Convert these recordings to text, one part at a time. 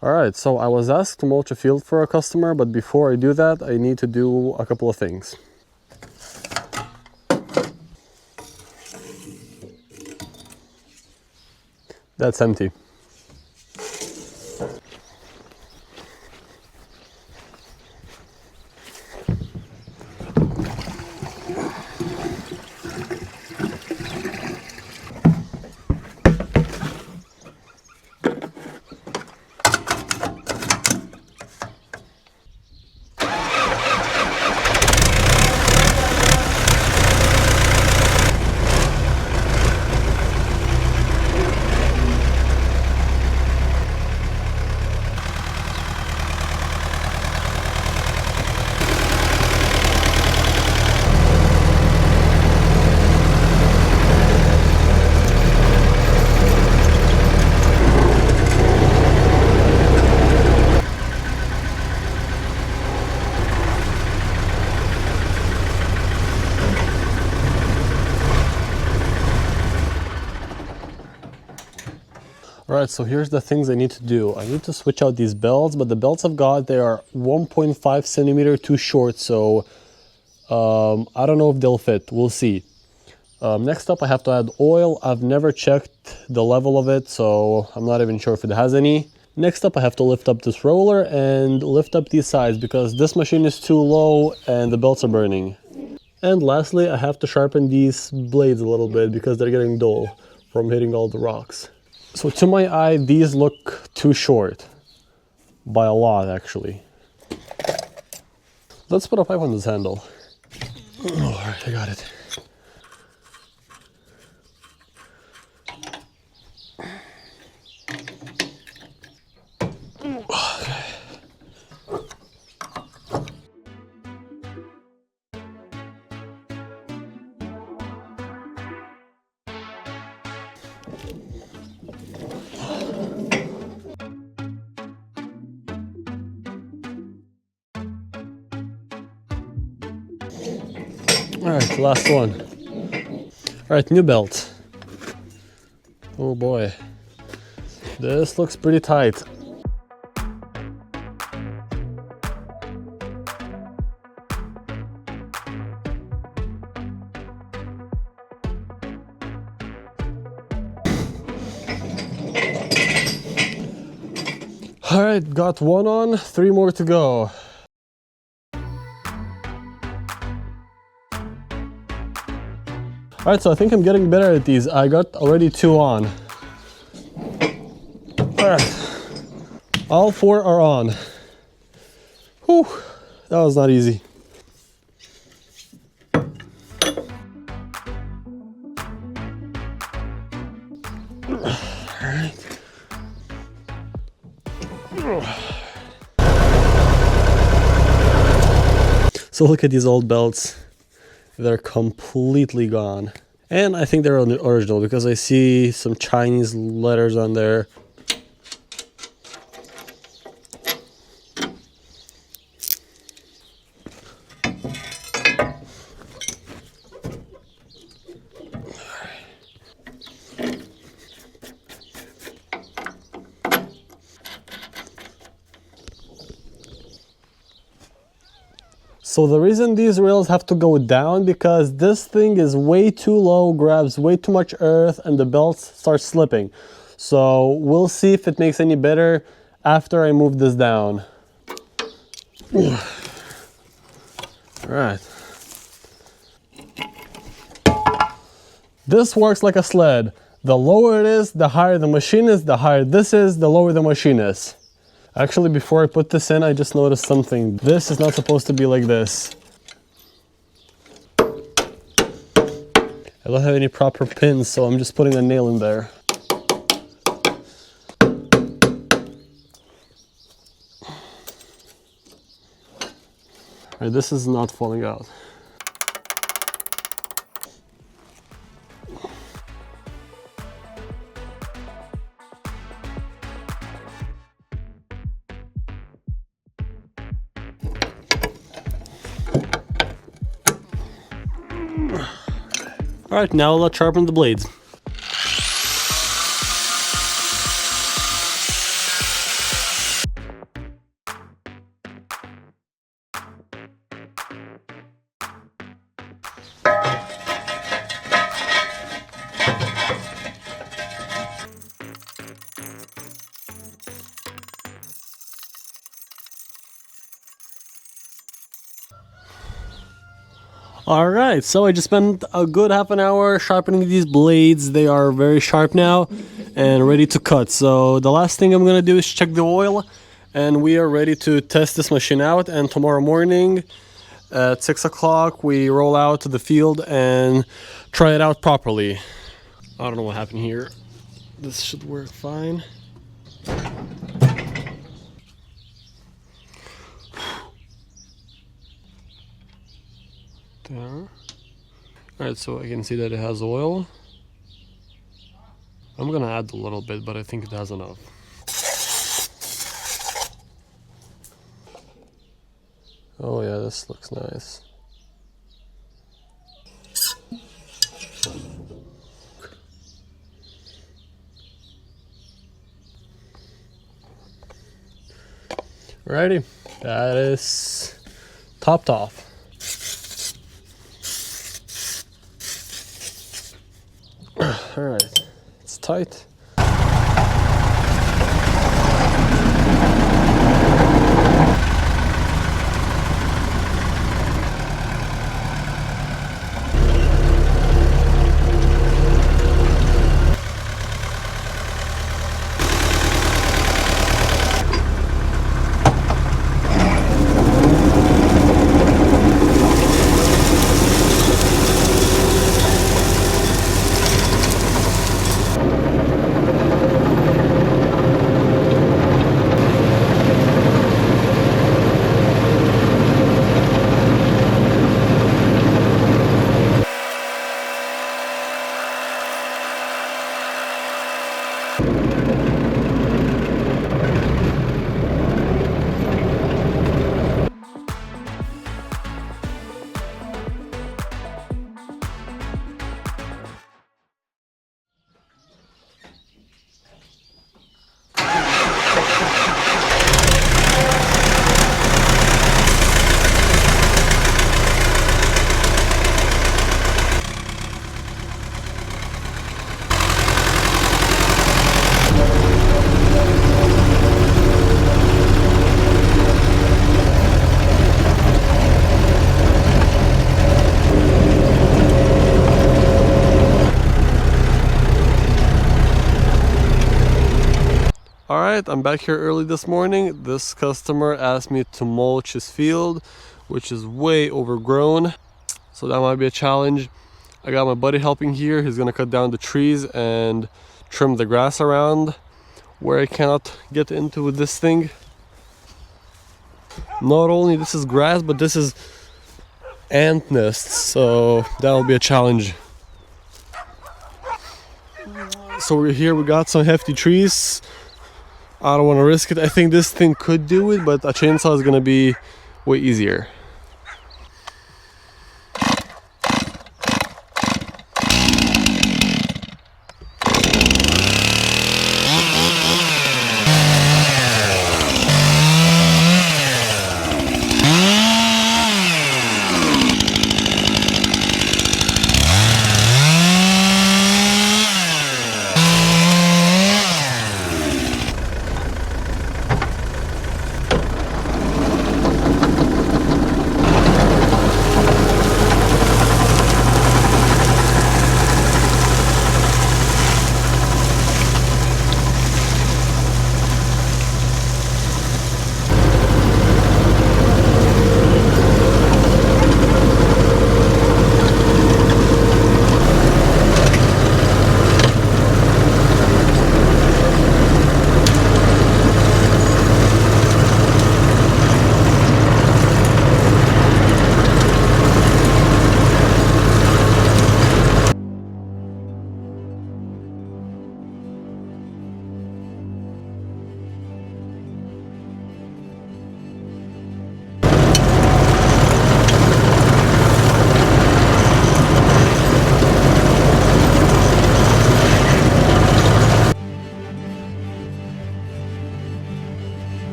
Alright, so I was asked to mulch a field for a customer, but before I do that, I need to do a couple of things. That's empty. Alright, so here's the things I need to do. I need to switch out these belts, but the belts I've got, they are 1.5 centimeter too short, so I don't know if they'll fit. We'll see. Next up, I have to add oil. I've never checked the level of it, so I'm not even sure if it has any. Next up, I have to lift up this roller and lift up these sides because this machine is too low and the belts are burning. And lastly, I have to sharpen these blades a little bit because they're getting dull from hitting all the rocks. So to my eye, these look too short. By a lot, actually. Let's put a pipe on this handle. Oh, all right, I got it. All right, last one. All right, new belt. Oh boy, this looks pretty tight. All right, got one on, 3 more to go. All right, so I think I'm getting better at these. I got already 2 on. All right, all 4 are on. Whew, that was not easy. All right. So look at these old belts. They're completely gone. And I think they're original because I see some Chinese letters on there. So the reason these rails have to go down because this thing is way too low, grabs way too much earth, and the belts start slipping. So we'll see if it makes any better after I move this down. All right. This works like a sled. The lower it is, the higher the machine is, the higher this is, the lower the machine is. Actually, before I put this in, I just noticed something. This is not supposed to be like this. I don't have any proper pins, so I'm just putting a nail in there. All right, this is not falling out. All right, now let's sharpen the blades. All right, so I just spent a good half an hour sharpening these blades. They are very sharp now and ready to cut. So the last thing I'm gonna do is check the oil, and we are ready to test this machine out. And tomorrow morning at 6 o'clock, we roll out to the field and try it out properly. I don't know what happened here. This should work fine. There. Alright, so I can see that it has oil. I'm gonna add a little bit, but I think it has enough. Oh yeah, this looks nice. Alrighty, that is topped off. Alright, it's tight. Alright, I'm back here early this morning. This customer asked me to mulch his field, which is way overgrown, so that might be a challenge. I got my buddy helping here. He's gonna cut down the trees and trim the grass around where I cannot get into with this thing. Not only this is grass, but this is ant nests, so that'll be a challenge. So we're here, we got some hefty trees. I don't want to risk it. I think this thing could do it, but a chainsaw is going to be way easier.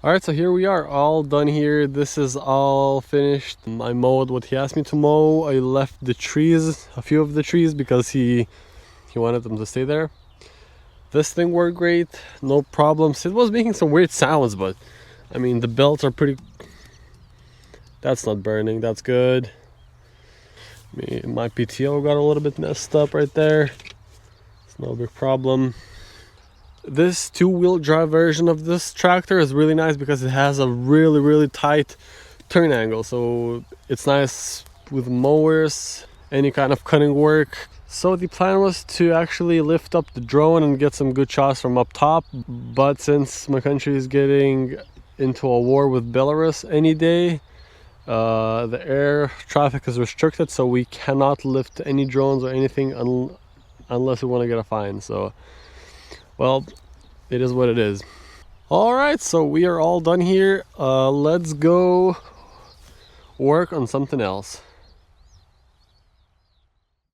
All right, so here we are, all done here. This is all finished. I mowed what he asked me to mow. I left the trees, a few of the trees, because he wanted them to stay there. This thing worked great, no problems. It was making some weird sounds, but I mean, the belts are pretty... That's not burning, that's good. My PTO got a little bit messed up right there. It's no big problem. This two-wheel drive version of this tractor is really nice because it has a really tight turn angle, so it's nice with mowers, any kind of cutting work. So the plan was to actually lift up the drone and get some good shots from up top, but since my country is getting into a war with Belarus any day, the air traffic is restricted, so we cannot lift any drones or anything unless we want to get a fine. So, well, it is what it is. All right, so we are all done here. Let's go work on something else.